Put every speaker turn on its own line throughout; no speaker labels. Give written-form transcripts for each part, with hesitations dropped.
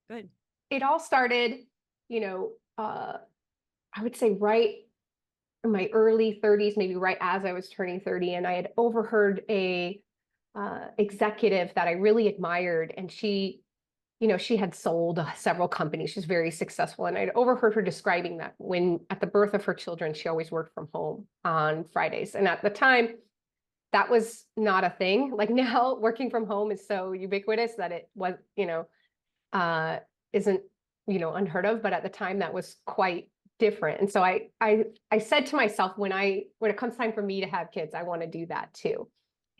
Good.
It all started, you know, I would say right in my early 30s, maybe right as I was turning 30, and I had overheard a executive that I really admired, and she had sold several companies. She's very successful, and I'd overheard her describing that when at the birth of her children, she always worked from home on Fridays, and at the time, that was not a thing. Like now, working from home is so ubiquitous that it was, isn't, unheard of. But at the time, that was quite different. And so I said to myself, when it comes time for me to have kids, I want to do that too.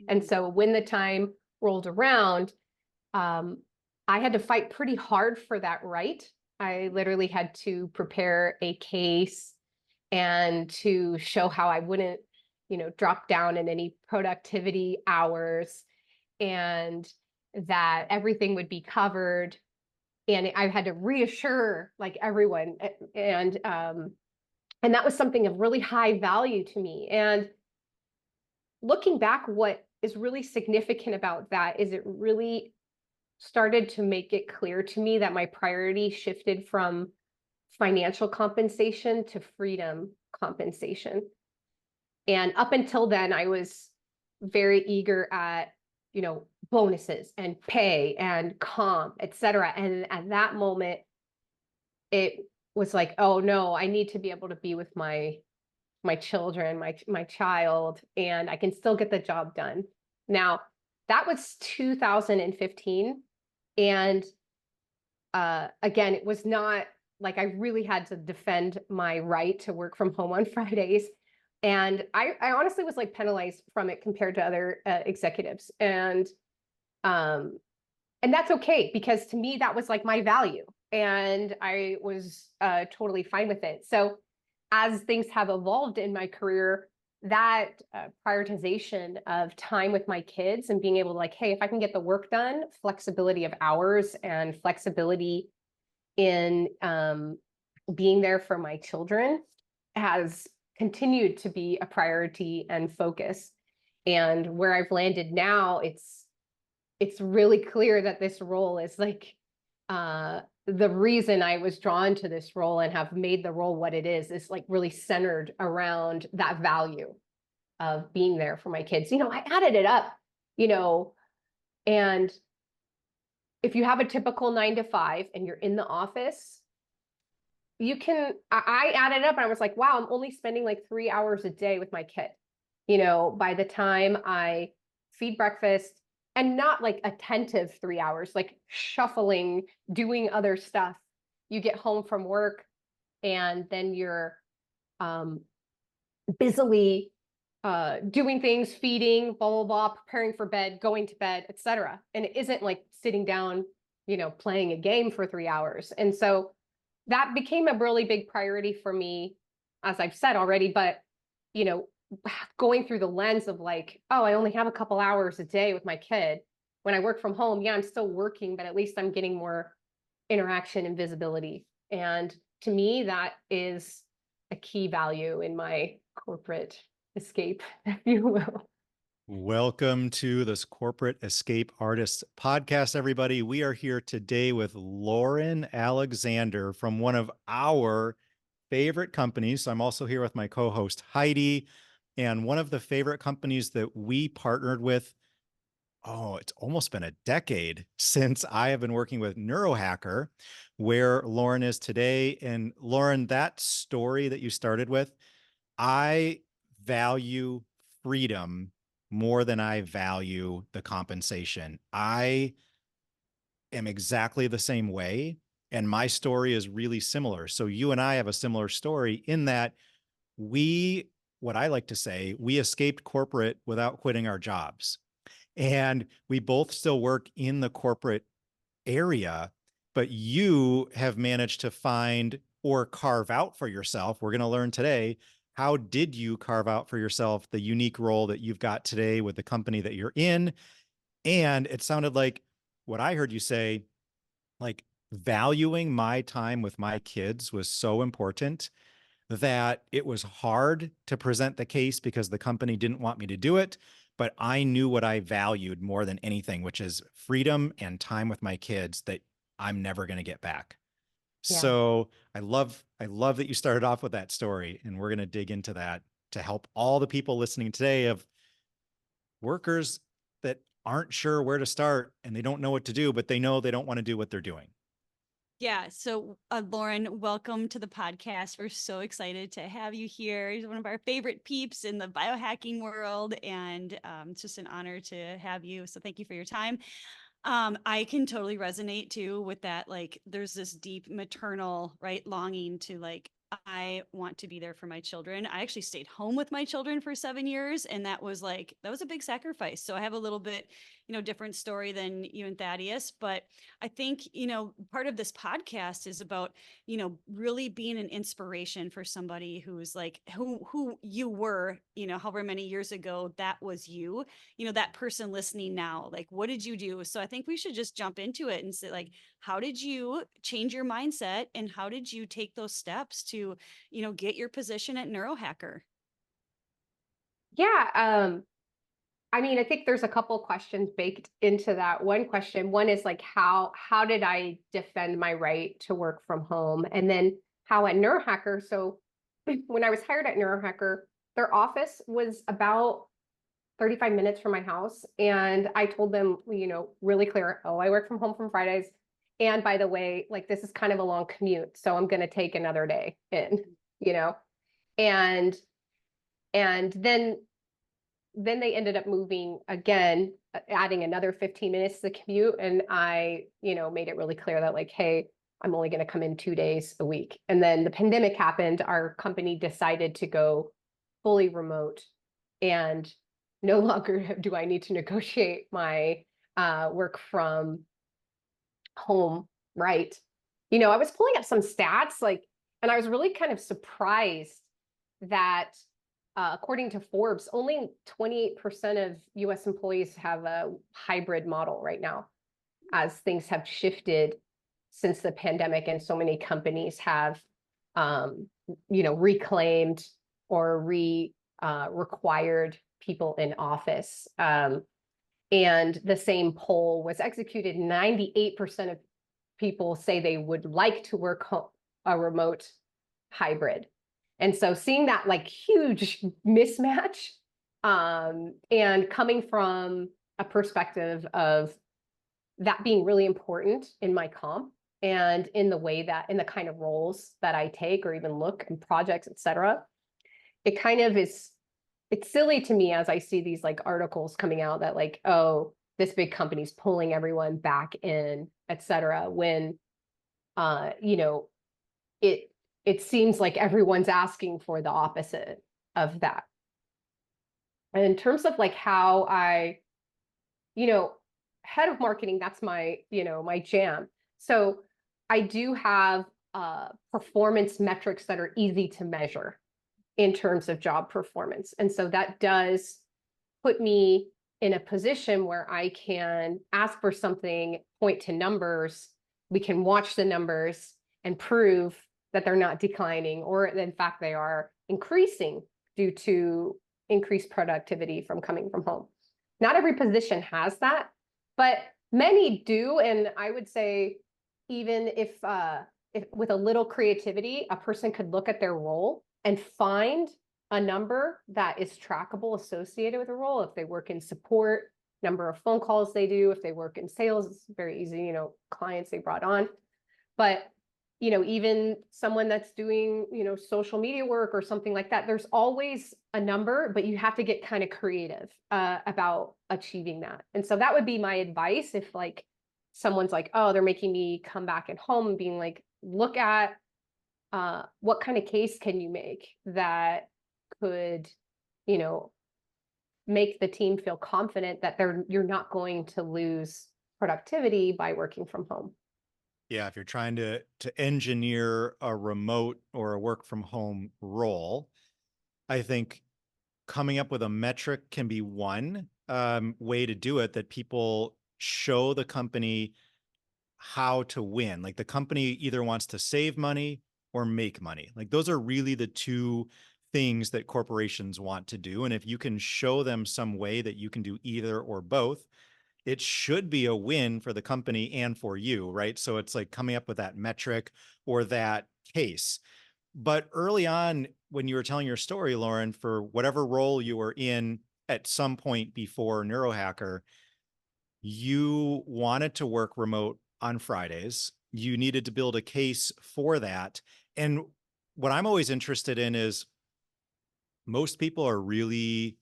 And so when the time rolled around, I had to fight pretty hard for that right. I literally had to prepare a case and to show how I wouldn't, drop down in any productivity hours, and that everything would be covered. And I had to reassure like everyone, and that was something of really high value to me. And looking back, what is really significant about that is it really started to make it clear to me that my priority shifted from financial compensation to freedom compensation. And up until then, I was very eager at, bonuses and pay and comp, et cetera. And at that moment, it was like, oh no, I need to be able to be with my children, my child, and I can still get the job done. Now, that was 2015. And again, it was not like I really had to defend my right to work from home on Fridays. And I honestly was like penalized from it compared to other executives. And that's okay, because to me, that was like my value. And I was totally fine with it. So as things have evolved in my career, that prioritization of time with my kids and being able to like, hey, if I can get the work done, flexibility of hours and flexibility in being there for my children has continued to be a priority and focus. And where I've landed now, it's really clear that this role is like the reason I was drawn to this role and have made the role what it is like really centered around that value of being there for my kids. I added it up, and if you have a typical 9 to 5 and you're in the office, I added it up and I was like, wow, I'm only spending like 3 hours a day with my kid. By the time I feed breakfast, and not like attentive 3 hours, like shuffling, doing other stuff. You get home from work and then you're busily doing things, feeding, blah, blah, blah, preparing for bed, going to bed, etc. And it isn't like sitting down, playing a game for 3 hours. And so that became a really big priority for me, as I've said already. But, going through the lens of like, oh, I only have a couple hours a day with my kid. When I work from home, yeah, I'm still working, but at least I'm getting more interaction and visibility. And to me, that is a key value in my corporate escape, if you will.
Welcome to this Corporate Escape Artists podcast, everybody. We are here today with Lauren Alexander from one of our favorite companies. So I'm also here with my co-host Heidi, and one of the favorite companies that we partnered with. Oh, it's almost been a decade since I have been working with Neurohacker, where Lauren is today. And Lauren, that story that you started with, I value freedom more than I value the compensation. I am exactly the same way, and my story is really similar. So you and I have a similar story in that what I like to say, we escaped corporate without quitting our jobs. And we both still work in the corporate area, but you have managed to find or carve out for yourself. We're going to learn today, how did you carve out for yourself the unique role that you've got today with the company that you're in? And it sounded like what I heard you say, like valuing my time with my kids was so important that it was hard to present the case because the company didn't want me to do it. But I knew what I valued more than anything, which is freedom and time with my kids, that I'm never going to get back.
Yeah.
So I love that you started off with that story, and we're going to dig into that to help all the people listening today of workers that aren't sure where to start and they don't know what to do, but they know they don't want to do what they're doing.
Yeah. So, Lauren, welcome to the podcast. We're so excited to have you here. He's one of our favorite peeps in the biohacking world, and it's just an honor to have you. So, thank you for your time. I can totally resonate too with that. Like, there's this deep maternal, right, longing to like, I want to be there for my children. I actually stayed home with my children for 7 years, and that was a big sacrifice. So I have a little bit, different story than you and Thaddeus. But I think, part of this podcast is about, really being an inspiration for somebody who's like, who you were, however many years ago that was you, that person listening now, like, what did you do? So I think we should just jump into it and say, like, how did you change your mindset and how did you take those steps to, get your position at Neurohacker?
Yeah. I mean, I think there's a couple questions baked into that. One is like how did I defend my right to work from home? And then how at Neurohacker, so when I was hired at Neurohacker, their office was about 35 minutes from my house. And I told them, really clear, oh, I work from home from Fridays. And by the way, like this is kind of a long commute, so I'm going to take another day in, you know, and and then they ended up moving again, adding another 15 minutes to the commute. And I, made it really clear that like, hey, I'm only going to come in 2 days a week. And then the pandemic happened. Our company decided to go fully remote. And no longer do I need to negotiate my work from home, right? I was pulling up some stats, like, and I was really kind of surprised that according to Forbes, only 28% of US employees have a hybrid model right now, as things have shifted since the pandemic, and so many companies have, reclaimed or required people in office. And the same poll was executed. 98% of people say they would like to work a remote hybrid. And so seeing that like huge mismatch, and coming from a perspective of that being really important in my comp and in the kind of roles that I take or even look and projects, et cetera, it kind of is, it's silly to me as I see these like articles coming out that like, oh, this big company's pulling everyone back in, et cetera, when, you know, it it seems like everyone's asking for the opposite of that. And in terms of like how I, you know, head of marketing, that's my, my jam. So I do have performance metrics that are easy to measure in terms of job performance. And so that does put me in a position where I can ask for something, point to numbers, we can watch the numbers and prove that they're not declining, or in fact, they are increasing due to increased productivity from coming from home. Not every position has that, but many do. And I would say, even if with a little creativity, a person could look at their role and find a number that is trackable associated with a role. If they work in support, number of phone calls they do. If they work in sales, it's very easy, clients they brought on. But, even someone that's doing, social media work or something like that, there's always a number, but you have to get kind of creative about achieving that. And so that would be my advice if like someone's like, oh, they're making me come back at home, and being like, look at what kind of case can you make that could, make the team feel confident that you're not going to lose productivity by working from home.
Yeah, if you're trying to engineer a remote or a work from home role, I think coming up with a metric can be one way to do it, that people show the company how to win. Like the company either wants to save money or make money. Like those are really the two things that corporations want to do. And if you can show them some way that you can do either or both, it should be a win for the company and for you, right? So it's like coming up with that metric or that case. But early on, when you were telling your story, Lauren, for whatever role you were in at some point before Neurohacker, you wanted to work remote on Fridays. You needed to build a case for that. And what I'm always interested in is most people are really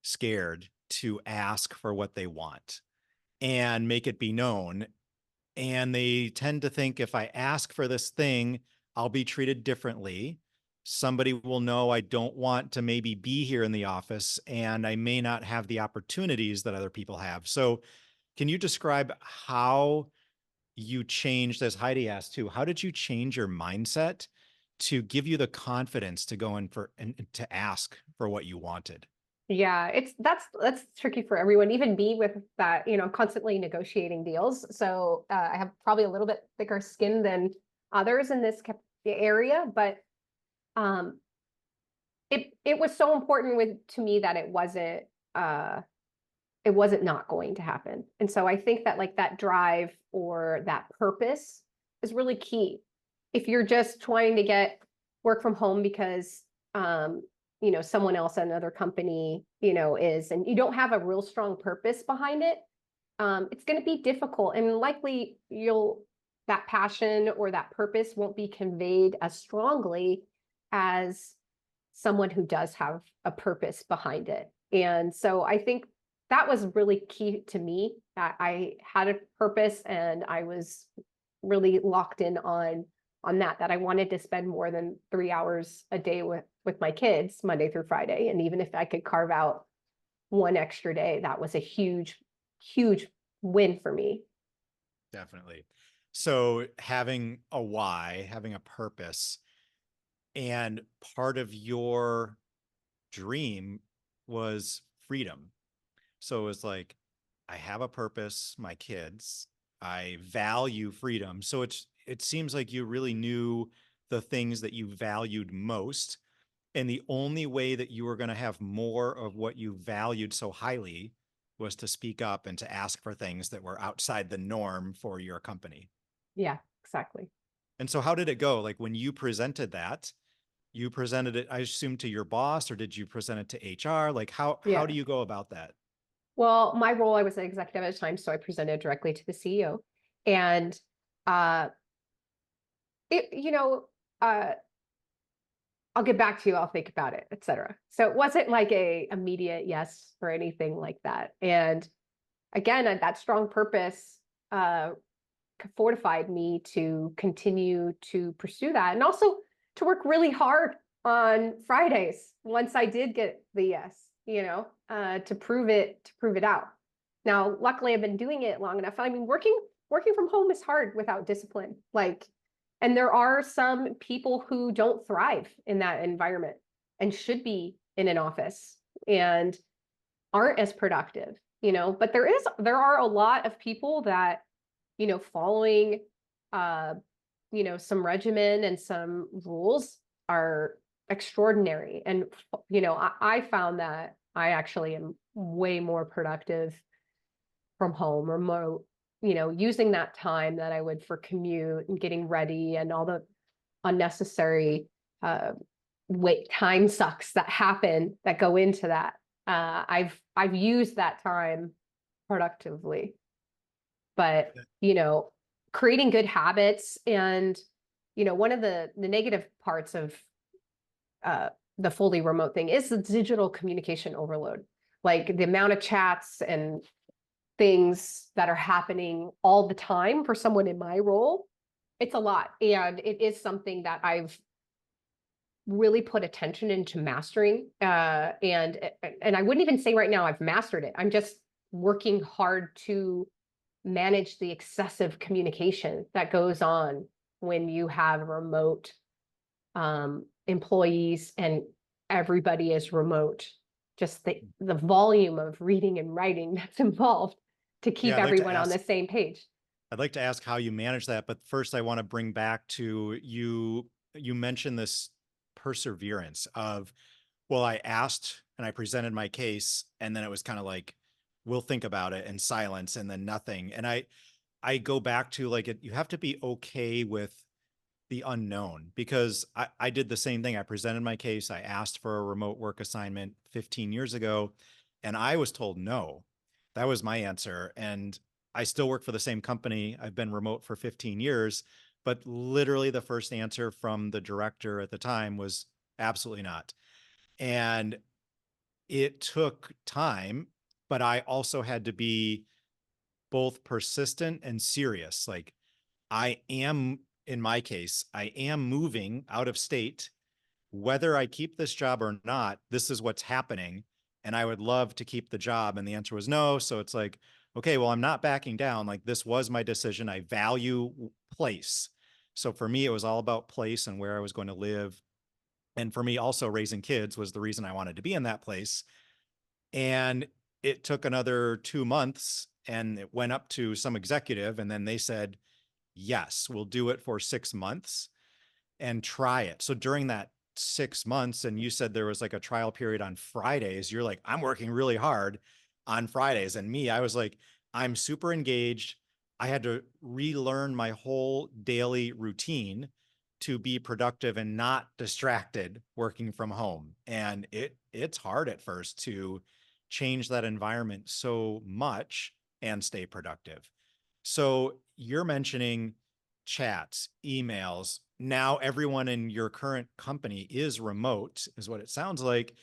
scared to ask for what they want and make it be known. And they tend to think if I ask for this thing, I'll be treated differently. Somebody will know I don't want to maybe be here in the office and I may not have the opportunities that other people have. So can you describe how you changed, as Heidi asked too, how did you change your mindset to give you the confidence to go in for and to ask for what you wanted?
Yeah, that's tricky for everyone, even me with that, I'm constantly negotiating deals. So I have probably a little bit thicker skin than others in this area, but um, it was so important to me that it wasn't not going to happen. And so I think that like that drive or that purpose is really key. If you're just trying to get work from home because someone else at another company, is, and you don't have a real strong purpose behind it, it's going to be difficult, and likely that passion or that purpose won't be conveyed as strongly as someone who does have a purpose behind it. And so I think that was really key to me, that I had a purpose and I was really locked in on that I wanted to spend more than 3 hours a day with my kids Monday through Friday. And even if I could carve out one extra day, that was a huge, huge win for me.
Definitely. So having a why, having a purpose, and part of your dream was freedom. So it was like, I have a purpose, my kids, I value freedom. So it seems like you really knew the things that you valued most. And the only way that you were going to have more of what you valued so highly was to speak up and to ask for things that were outside the norm for your company.
Yeah, exactly.
And so how did it go? Like when you presented that, you presented it, I assume, to your boss, or did you present it to HR? Like how
Yeah.
do you go about that?
Well, my role, I was an executive at the time, so I presented directly to the CEO. And uh it, I'll get back to you, I'll think about it, etc. So it wasn't like a immediate yes or anything like that. And again, that strong purpose fortified me to continue to pursue that, and also to work really hard on Fridays once I did get the yes, to prove it out. Now, luckily, I've been doing it long enough. I mean, working from home is hard without discipline. And there are some people who don't thrive in that environment and should be in an office and aren't as productive, but there are a lot of people that, following some regimen and some rules are extraordinary. And I found that I actually am way more productive from home, or more, using that time that I would for commute and getting ready and all the unnecessary wait time sucks that happen that go into that. I've used that time productively, but creating good habits, and one of the negative parts of the fully remote thing is the digital communication overload, like the amount of chats and things that are happening all the time for someone in my role. It's a lot, and it is something that I've really put attention into mastering, and I wouldn't even say right now I've mastered it. I'm just working hard to manage the excessive communication that goes on when you have remote employees and everybody is remote. Just the volume of reading and writing that's involved to keep everyone on the same page.
I'd like to ask how you manage that, but first I want to bring back to you. You mentioned this perseverance of, well, I asked and I presented my case, and then it was kind of like, we'll think about it, and silence, and then nothing. And I go back to like you have to be okay with the unknown, because I did the same thing. I presented my case. I asked for a remote work assignment 15 years ago, and I was told no. That was my answer. And I still work for the same company. I've been remote for 15 years, but literally the first answer from the director at the time was absolutely not. And it took time, but I also had to be both persistent and serious. Like, I am, in my case, I am moving out of state. Whether I keep this job or not, this is what's happening. And I would love to keep the job. And the answer was no. So it's like, okay, well, I'm not backing down. Like, this was my decision. I value place. So for me, it was all about place and where I was going to live. And for me, also raising kids was the reason I wanted to be in that place. And it took another 2 months, and it went up to some executive. And then they said, yes, we'll do it for 6 months and try it. So during that 6 months, and you said there was like a trial period on Fridays, you're like, I'm working really hard on Fridays. And me, I was like, I'm super engaged. I had to relearn my whole daily routine to be productive and not distracted working from home. And it's hard at first to change that environment so much and stay productive. So you're mentioning chats, emails. Now everyone in your current company is remote, is what it sounds like.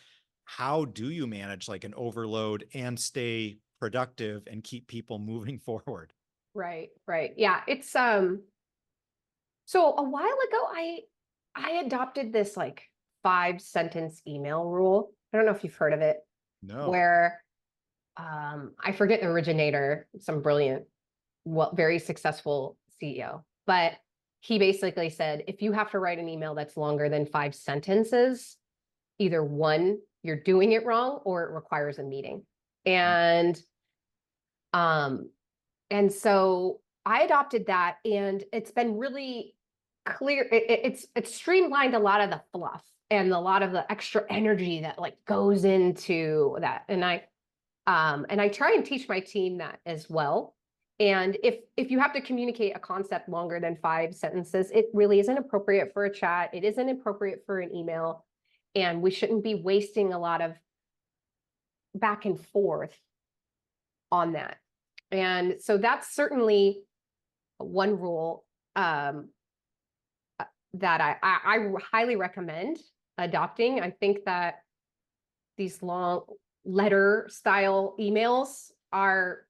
How do you manage like an overload and stay productive and keep people moving forward?
Right, right. Yeah, it's so a while ago I adopted this like 5 sentence email rule. I don't know if you've heard of it,
No.
where I forget the originator, some brilliant, well, very successful CEO, but he basically said, if you have to write an email that's longer than 5 sentences, either one, you're doing it wrong, or it requires a meeting. And um, and so I adopted that, and it's been really clear. It's streamlined a lot of the fluff and a lot of the extra energy that like goes into that. And I try and teach my team that as well. And if you have to communicate a concept longer than 5 sentences, it really isn't appropriate for a chat. It isn't appropriate for an email. And we shouldn't be wasting a lot of back and forth on that. And so that's certainly one rule that I highly recommend adopting. I think that these long letter style emails are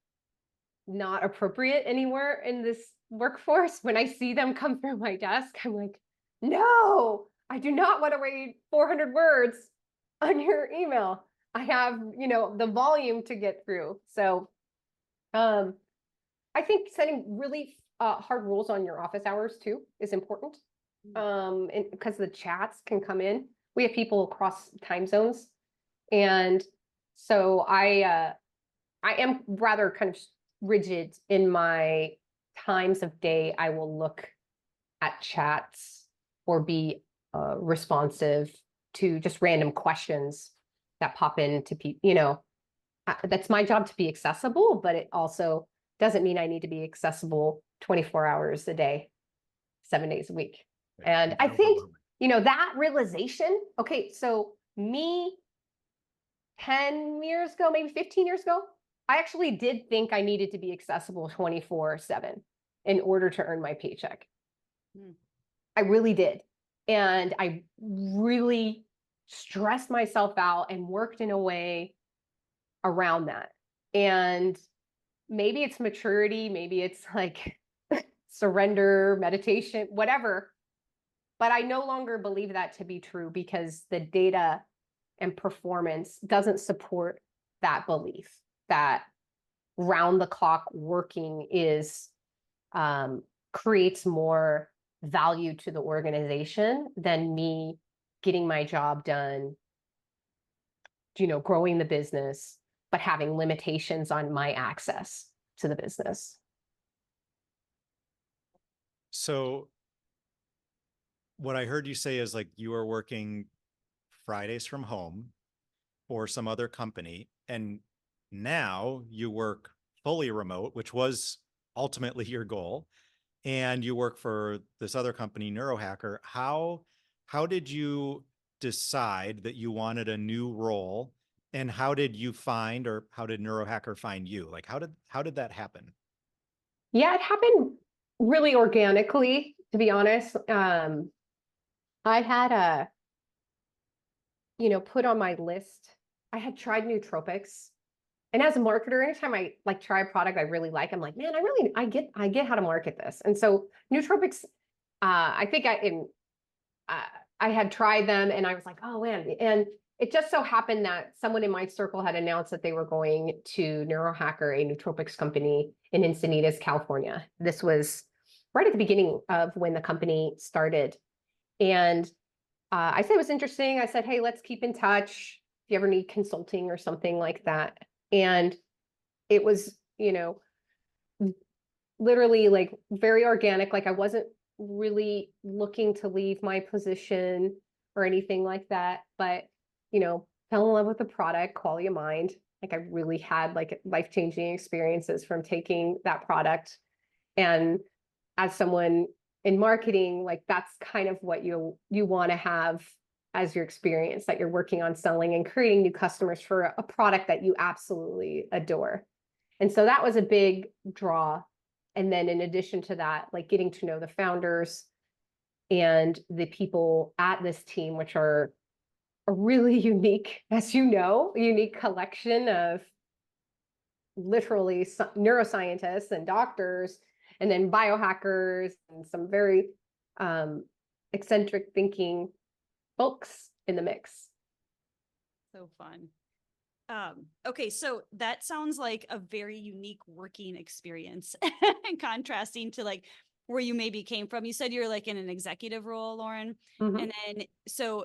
not appropriate anywhere in this workforce. When I see them come through my desk, I'm like, no, I do not want to read 400 words on your email. I have, the volume to get through. So I think setting really hard rules on your office hours too is important. And because the chats can come in. We have people across time zones. And so I am rather kind of rigid in my times of day. I will look at chats or be responsive to just random questions that pop into people. That's my job to be accessible, but it also doesn't mean I need to be accessible 24 hours a day, 7 days a week. And I think, that realization, okay, so me 10 years ago, maybe 15 years ago, I actually did think I needed to be accessible 24/7 in order to earn my paycheck. I really did. And I really stressed myself out and worked in a way around that. And maybe it's maturity, maybe it's like surrender, meditation, whatever. But I no longer believe that to be true because the data and performance doesn't support that belief that round the clock working is creates more value to the organization than me getting my job done, growing the business, but having limitations on my access to the business.
So what I heard you say is like you are working Fridays from home for some other company, and now you work fully remote, which was ultimately your goal, and you work for this other company, Neurohacker. How did you decide that you wanted a new role, and how did you find, or how did Neurohacker find you? Like, how did that happen?
Yeah, it happened really organically, to be honest. I had put on my list. I had tried nootropics. And as a marketer, anytime I like try a product I really like, I'm like, man, I get how to market this. And so nootropics, I think I had tried them and I was like, oh man. And it just so happened that someone in my circle had announced that they were going to Neurohacker, a nootropics company in Encinitas, California. This was right at the beginning of when the company started. And I said it was interesting. I said, hey, let's keep in touch if you ever need consulting or something like that. And it was, literally like very organic. Like I wasn't really looking to leave my position or anything like that, but, fell in love with the product, quality of mind. Like I really had like life-changing experiences from taking that product. And as someone in marketing, like that's kind of what you want to have as your experience, that you're working on selling and creating new customers for a product that you absolutely adore. And so that was a big draw. And then in addition to that, like getting to know the founders and the people at this team, which are a really unique, as you know, unique collection of literally neuroscientists and doctors, and then biohackers and some very eccentric thinking folks in the mix.
So fun. Okay, so that sounds like a very unique working experience and contrasting to like where you maybe came from. You said you're like in an executive role, Lauren.
Mm-hmm.
And then, so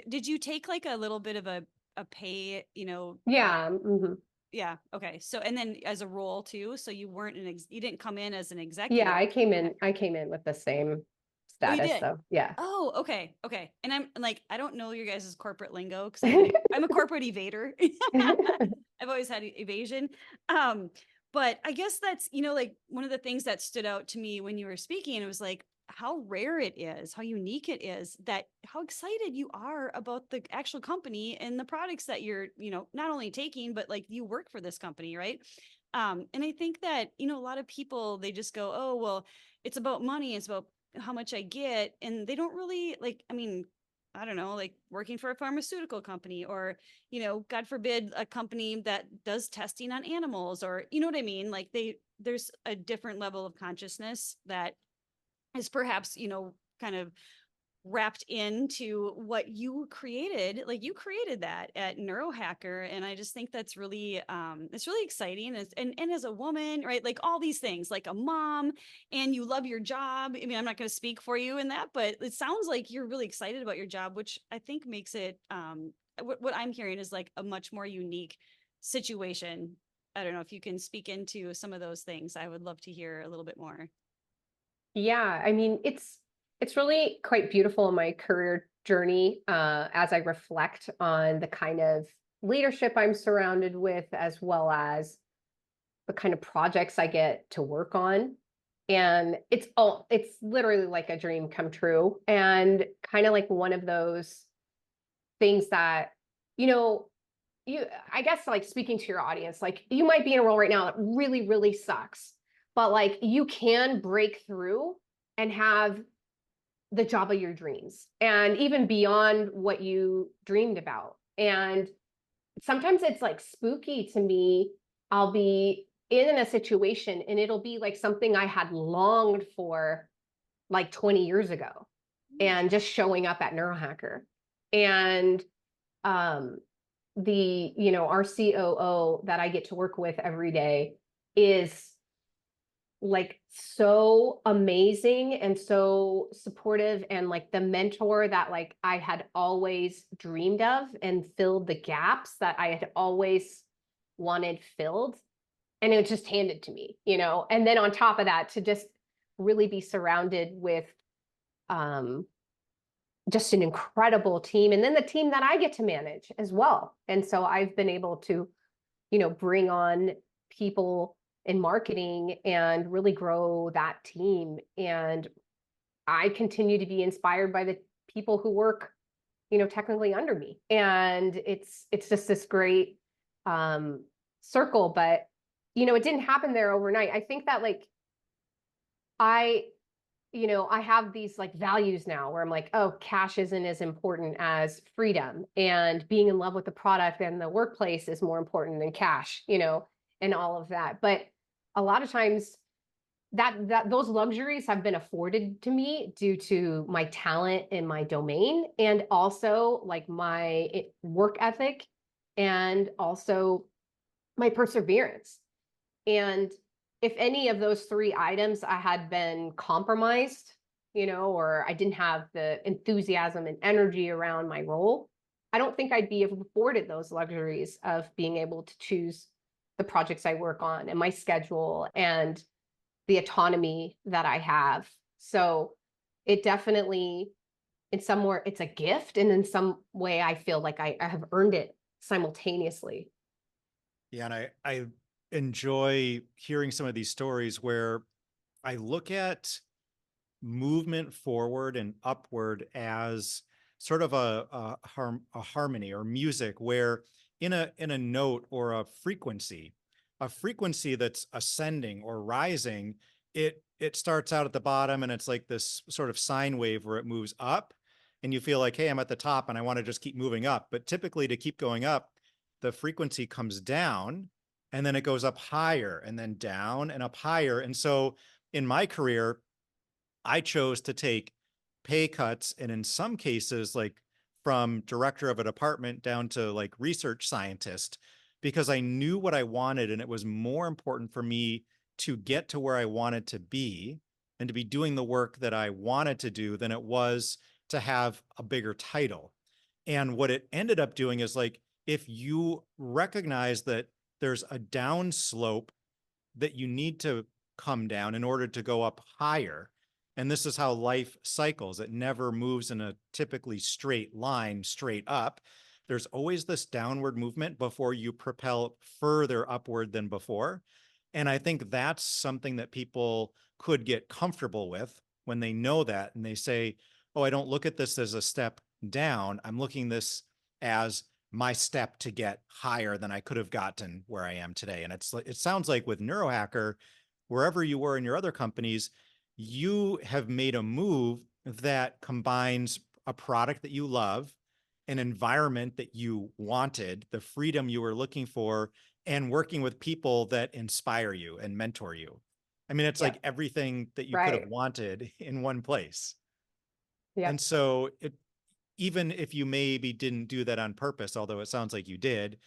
did you take like a little bit of a pay,
Yeah. Mm-hmm.
Yeah. Okay. So, and then as a role too, so you weren't you didn't come in as an executive.
Yeah, I came in with the same
Oh, you
status.
did?
So yeah.
Oh, okay. Okay. And I'm like, I don't know your guys' corporate lingo because I'm a corporate evader. I've always had evasion. But I guess that's, like one of the things that stood out to me when you were speaking, it was like how rare it is, how unique it is, that how excited you are about the actual company and the products that you're, not only taking, but like you work for this company, right? And I think that, a lot of people, they just go, oh, well, it's about money. It's about how much I get. And they don't really like, I don't know, like working for a pharmaceutical company or, God forbid, a company that does testing on animals, or, you know what I mean? Like there's a different level of consciousness that is perhaps, kind of wrapped into what you created. Like you created that at Neurohacker. And I just think that's really, it's really exciting. And as a woman, right? Like all these things, like a mom, and you love your job. I mean, I'm not going to speak for you in that, but it sounds like you're really excited about your job, which I think makes it, what I'm hearing is like a much more unique situation. I don't know if you can speak into some of those things. I would love to hear a little bit more.
Yeah, I mean, it's really quite beautiful in my career journey as I reflect on the kind of leadership I'm surrounded with, as well as the kind of projects I get to work on. And it's literally like a dream come true, and kind of like one of those things that, I guess like speaking to your audience, like you might be in a role right now that really, really sucks, but like you can break through and have the job of your dreams and even beyond what you dreamed about. And sometimes it's like spooky to me. I'll be in a situation and it'll be like something I had longed for like 20 years ago, and just showing up at Neurohacker. And our COO that I get to work with every day is like so amazing and so supportive, and like the mentor that like I had always dreamed of, and filled the gaps that I had always wanted filled, and it was just handed to me, and then on top of that, to just really be surrounded with just an incredible team, and then the team that I get to manage as well. And so I've been able to bring on people in marketing and really grow that team. And I continue to be inspired by the people who work, technically under me. And it's just this great circle. But, it didn't happen there overnight. I think that like I have these like values now where I'm like, oh, cash isn't as important as freedom, and being in love with the product and the workplace is more important than cash, and all of that. But a lot of times that those luxuries have been afforded to me due to my talent in my domain, and also like my work ethic, and also my perseverance. And if any of those three items I had been compromised, or I didn't have the enthusiasm and energy around my role, I don't think I'd be afforded those luxuries of being able to choose the projects I work on and my schedule and the autonomy that I have. So it definitely, in some way, it's a gift. And in some way, I feel like I have earned it simultaneously.
Yeah. And I enjoy hearing some of these stories where I look at movement forward and upward as sort of a harmony or music, where in a note or a frequency that's ascending or rising, it starts out at the bottom and it's like this sort of sine wave where it moves up and you feel like, hey, I'm at the top and I want to just keep moving up. But typically to keep going up, the frequency comes down and then it goes up higher and then down and up higher. And so in my career, I chose to take pay cuts, and in some cases, like from director of a department down to like research scientist, because I knew what I wanted. And it was more important for me to get to where I wanted to be and to be doing the work that I wanted to do than it was to have a bigger title. And what it ended up doing is like, if you recognize that there's a down slope that you need to come down in order to go up higher. And this is how life cycles. It never moves in a typically straight line, straight up. There's always this downward movement before you propel further upward than before. And I think that's something that people could get comfortable with when they know that. And they say, oh, I don't look at this as a step down. I'm looking this as my step to get higher than I could have gotten where I am today. And it sounds like with Neurohacker, wherever you were in your other companies, you have made a move that combines a product that you love, an environment that you wanted, the freedom you were looking for, and working with people that inspire you and mentor you. I mean, it's like everything that you could have wanted in one place.
Yeah.
And so even if you maybe didn't do that on purpose, although it sounds like you did,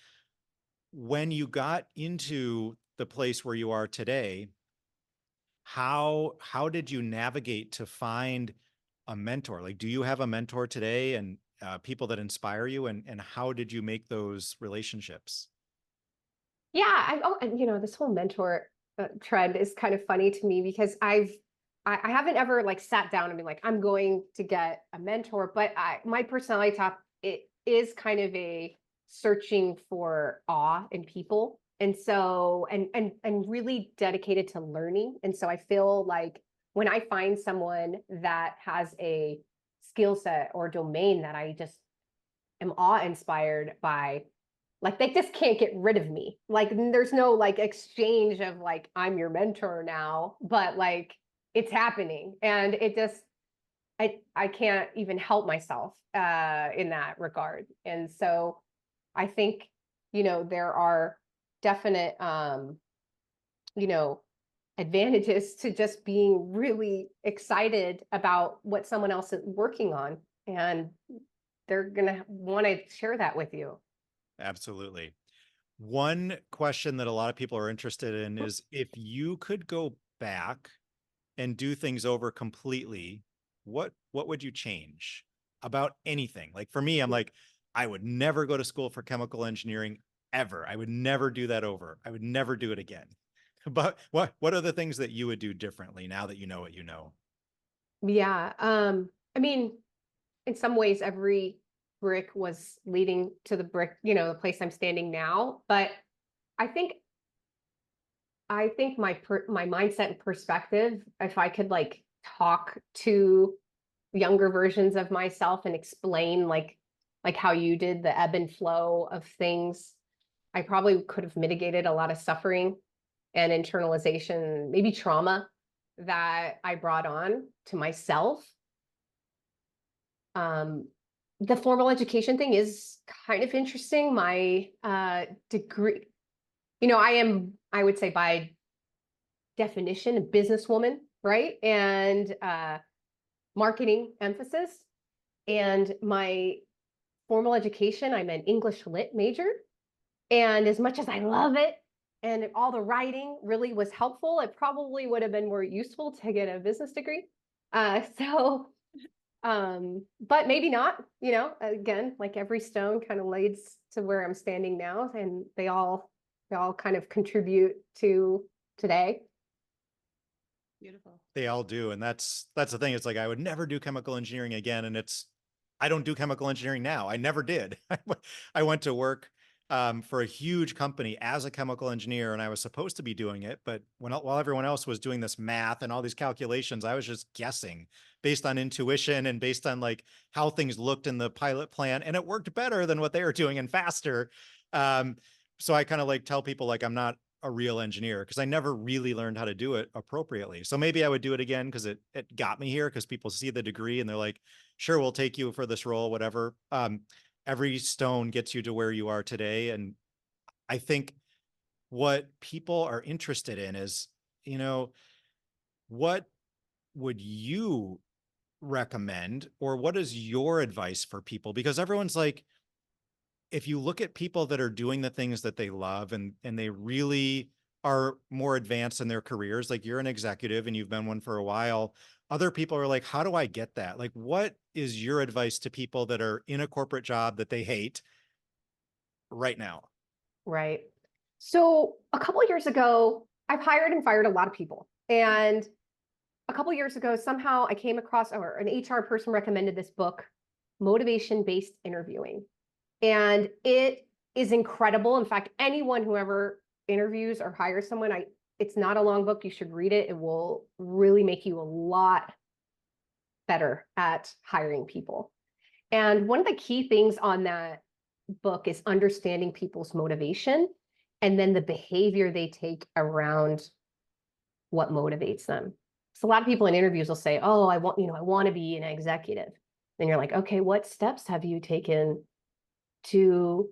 when you got into the place where you are today, how did you navigate to find a mentor? Like, do you have a mentor today and people that inspire you, and how did you make those relationships?
Yeah, this whole mentor trend is kind of funny to me because I haven't ever like sat down and been like, I'm going to get a mentor, but my personality type, it is kind of a searching for awe in people. And so, and really dedicated to learning. And so I feel like when I find someone that has a skill set or domain that I just am awe-inspired by, like they just can't get rid of me. Like there's no like exchange of like, I'm your mentor now, but like it's happening. And it just, I can't even help myself in that regard. And so I think, there are definite, advantages to just being really excited about what someone else is working on. And they're going to want to share that with you.
Absolutely. One question that a lot of people are interested in is, if you could go back and do things over completely, what would you change about anything? Like for me, I'm like, I would never go to school for chemical engineering ever. I would never do that over. I would never do it again. But what are the things that you would do differently now that you know what you know?
Yeah. I mean, in some ways, every brick was leading to the brick, the place I'm standing now. But I think my mindset and perspective, if I could like talk to younger versions of myself and explain like how you did the ebb and flow of things, I probably could have mitigated a lot of suffering and internalization, maybe trauma that I brought on to myself. The formal education thing is kind of interesting. My degree, I would say by definition, a businesswoman, right? And marketing emphasis. And my formal education, I'm an English lit major. And as much as I love it, and all the writing really was helpful, it probably would have been more useful to get a business degree. But maybe not, again, like every stone kind of leads to where I'm standing now, and they all kind of contribute to today.
Beautiful.
They all do. And that's the thing. It's like, I would never do chemical engineering again. And I don't do chemical engineering now. I never did. I went to work for a huge company as a chemical engineer, and I was supposed to be doing it. But while everyone else was doing this math and all these calculations, I was just guessing based on intuition and based on like how things looked in the pilot plan. And it worked better than what they were doing and faster. So I kind of like tell people like, I'm not a real engineer because I never really learned how to do it appropriately. So maybe I would do it again because it got me here, because people see the degree and they're like, sure, we'll take you for this role, whatever. Every stone gets you to where you are today. And I think what people are interested in is, what would you recommend, or what is your advice for people? Because everyone's like, if you look at people that are doing the things that they love and they really are more advanced in their careers, like you're an executive and you've been one for a while, other people are like, how do I get that? Like, what is your advice to people that are in a corporate job that they hate right now?
Right. So a couple of years ago, I've hired and fired a lot of people. And a couple of years ago, somehow I came across, or an HR person recommended this book, Motivation-Based Interviewing. And it is incredible. In fact, anyone who ever interviews or hires someone, it's not a long book. You should read it. It will really make you a lot better at hiring people. And one of the key things on that book is understanding people's motivation and then the behavior they take around what motivates them. So a lot of people in interviews will say, oh, I want to be an executive. Then you're like, okay, what steps have you taken to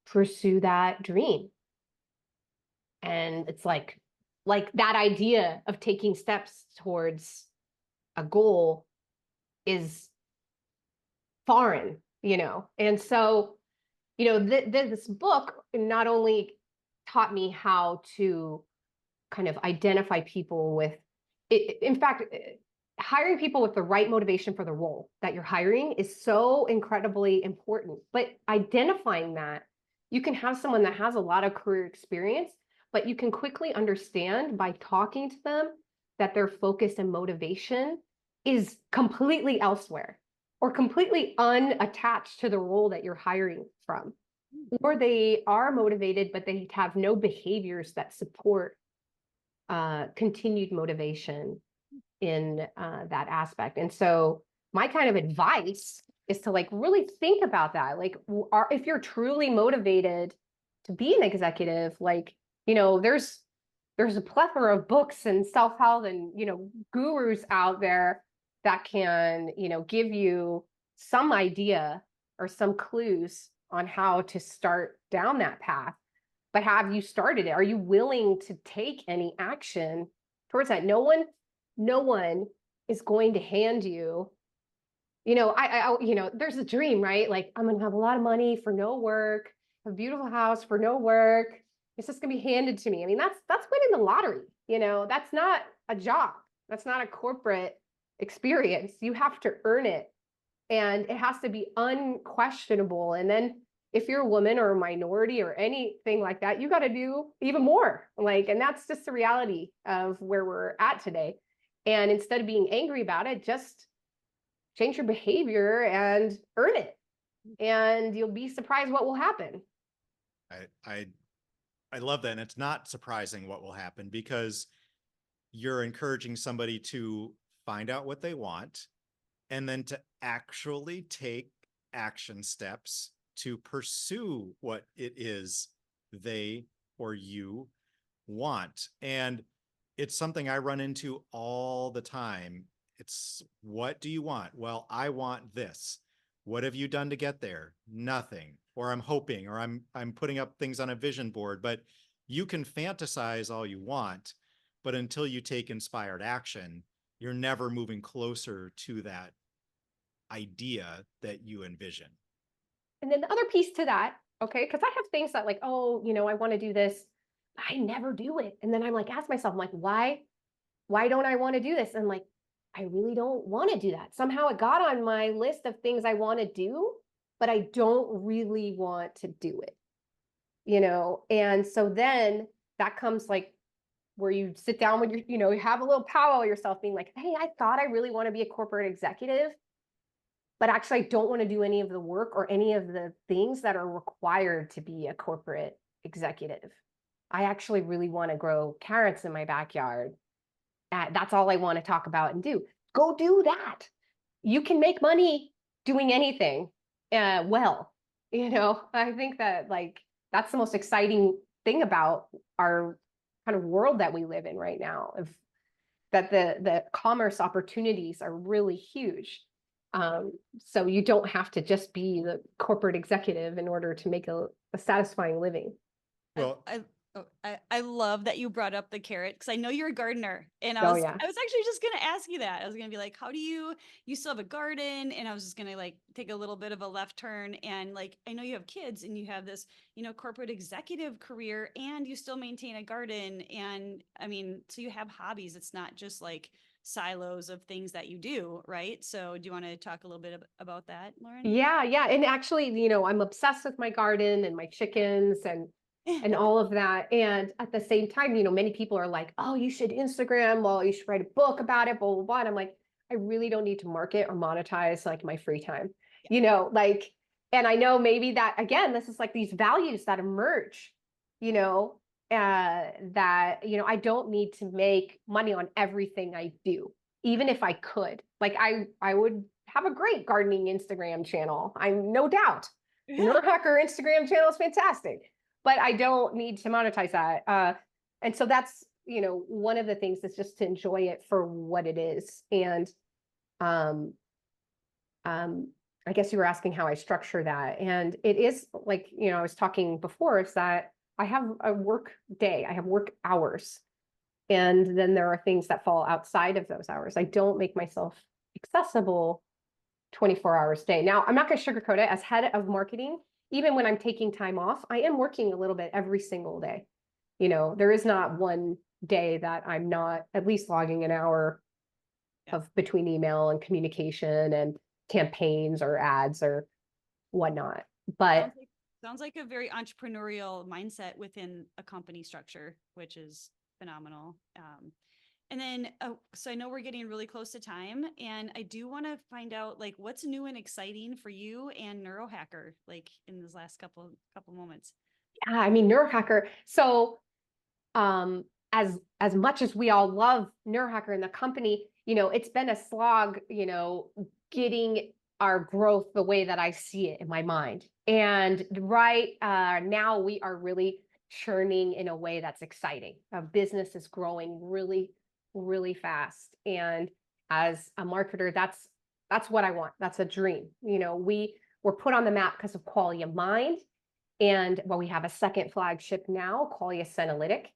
pursue that dream? And it's like that idea of taking steps towards a goal is foreign, And so, this book not only taught me how to kind of identify people with it. In fact, hiring people with the right motivation for the role that you're hiring is so incredibly important. But identifying that, you can have someone that has a lot of career experience, but you can quickly understand by talking to them that their focus and motivation is completely elsewhere or completely unattached to the role that you're hiring from. Or they are motivated, but they have no behaviors that support continued motivation in that aspect. And so my kind of advice is to like really think about that. Like, if you're truly motivated to be an executive, like, there's a plethora of books and self-help and, gurus out there that can, give you some idea or some clues on how to start down that path. But have you started it? Are you willing to take any action towards that? No one is going to hand you, there's a dream, right? Like, I'm going to have a lot of money for no work, a beautiful house for no work. It's just going to be handed to me. I mean, that's winning the lottery. That's not a job. That's not a corporate experience. You have to earn it, and it has to be unquestionable. And then if you're a woman or a minority or anything like that, you got to do even more. And that's just the reality of where we're at today. And instead of being angry about it, just change your behavior and earn it. And you'll be surprised what will happen.
I I love that. And it's not surprising what will happen because you're encouraging somebody to find out what they want and then to actually take action steps to pursue what it is they or you want. And it's something I run into all the time. It's, what do you want? Well, I want this. What have you done to get there? Nothing. Or I'm hoping, or I'm putting up things on a vision board. But you can fantasize all you want, but until you take inspired action, you're never moving closer to that idea that you envision.
And then the other piece to that, okay, because I have things that like, oh, I want to do this. I never do it. And then I'm like, ask myself, I'm like, why don't I want to do this? And like, I really don't want to do that. Somehow it got on my list of things I want to do, but I don't really want to do it, And so then that comes like where you sit down with you have a little powwow yourself being like, hey, I thought I really want to be a corporate executive, but actually I don't want to do any of the work or any of the things that are required to be a corporate executive. I actually really want to grow carrots in my backyard. That's all I want to talk about and do. Go do that. You can make money doing anything well. I think that like that's the most exciting thing about our kind of world that we live in right now, of that the commerce opportunities are really huge. So you don't have to just be the corporate executive in order to make a satisfying living.
Well,
I love that you brought up the carrot because I know you're a gardener, and
Oh,
I was
yeah.
actually just gonna ask you that. I was gonna be like, how do you still have a garden? And I was just gonna like take a little bit of a left turn, and like I know you have kids and you have this corporate executive career, and you still maintain a garden, and I mean, so you have hobbies. It's not just like silos of things that you do, right? So do you want to talk a little bit about that, Lauren?
Yeah, yeah. And actually, I'm obsessed with my garden and my chickens and all of that. And at the same time, many people are like, oh, you should Instagram, well, you should write a book about it, blah, blah, blah. And I'm like, I really don't need to market or monetize like my free time, like, and I know maybe that, again, this is like these values that emerge, that, I don't need to make money on everything I do, even if I could. Like, I would have a great gardening Instagram channel. I'm no doubt. Nootropics Instagram channel is fantastic, but I don't need to monetize that. And so that's, one of the things is just to enjoy it for what it is. And I guess you were asking how I structure that. And it is like, I was talking before, is that I have a work day, I have work hours. And then there are things that fall outside of those hours. I don't make myself accessible 24 hours a day. Now, I'm not going to sugarcoat it. As head of marketing, even when I'm taking time off, I am working a little bit every single day. There is not one day that I'm not at least logging an hour of between email and communication and campaigns or ads or whatnot. But
sounds like a very entrepreneurial mindset within a company structure, which is phenomenal. And then, so I know we're getting really close to time, and I do want to find out like what's new and exciting for you and Neurohacker, like in this last couple moments.
Yeah, I mean, Neurohacker. So, as much as we all love Neurohacker in the company, it's been a slog, getting our growth the way that I see it in my mind. And right now, we are really churning in a way that's exciting. Our business is growing really, really fast. And as a marketer, that's what I want. That's a dream. We're put on the map because of quality of mind. And we have a second flagship now, Quail Senolytic,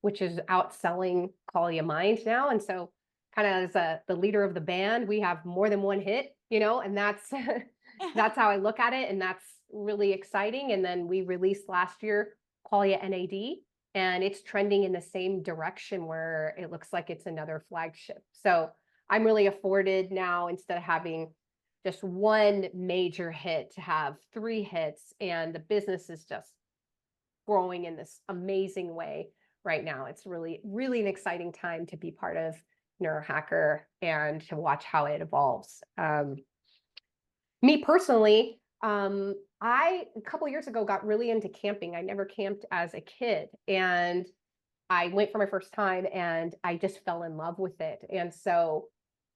which is outselling Quality of Mind now. And so kind of as the leader of the band, we have more than one hit, and that's that's how I look at it. And that's really exciting. And then we released last year Qualia NAD, and it's trending in the same direction where it looks like it's another flagship. So I'm really afforded now, instead of having just one major hit, to have 3 hits, and the business is just growing in this amazing way right now. It's really, really an exciting time to be part of Neurohacker and to watch how it evolves. Me personally, I, a couple years ago, got really into camping. I never camped as a kid, and I went for my first time and I just fell in love with it. And so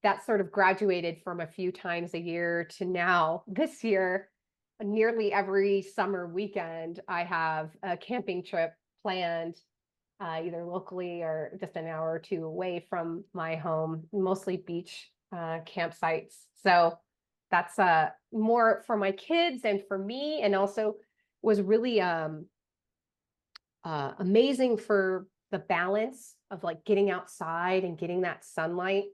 that sort of graduated from a few times a year to now this year, nearly every summer weekend, I have a camping trip planned, either locally or just an hour or two away from my home, mostly beach campsites. So that's more for my kids and for me, and also was really amazing for the balance of like getting outside and getting that sunlight.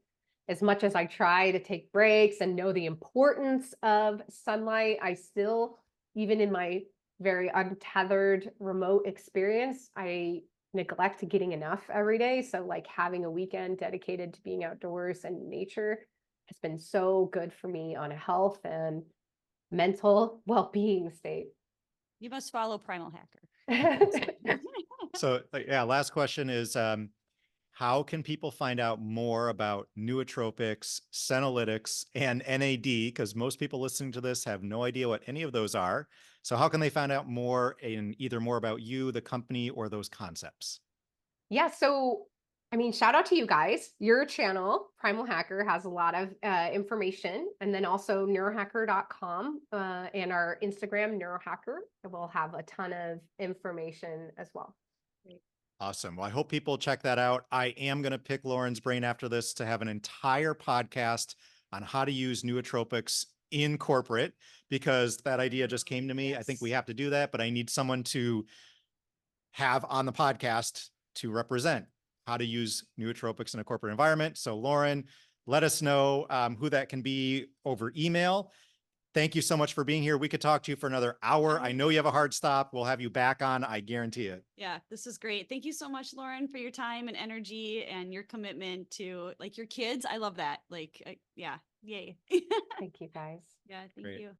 As much as I try to take breaks and know the importance of sunlight, I still, even in my very untethered remote experience, I neglect getting enough every day. So like having a weekend dedicated to being outdoors and nature has been so good for me on a health and mental well-being state.
You must follow Primalhacker.
So yeah, last question is, how can people find out more about nootropics, senolytics, and NAD? Because most people listening to this have no idea what any of those are. So how can they find out more, in either more about you, the company, or those concepts?
Yeah, so I mean, shout out to you guys. Your channel, Primal Hacker, has a lot of information. And then also neurohacker.com and our Instagram, neurohacker, will have a ton of information as well.
Awesome. Well, I hope people check that out. I am going to pick Lauren's brain after this to have an entire podcast on how to use nootropics in corporate, because that idea just came to me. I think we have to do that, but I need someone to have on the podcast to represent how to use nootropics in a corporate environment. So Lauren, let us know who that can be over email. Thank you so much for being here. We could talk to you for another hour. I know you have a hard stop. We'll have you back on. I guarantee it.
Yeah, this is great. Thank you so much, Lauren, for your time and energy and your commitment to like your kids. I love that. Like, yeah, yay.
Thank you guys.
Yeah, thank
Great.
you.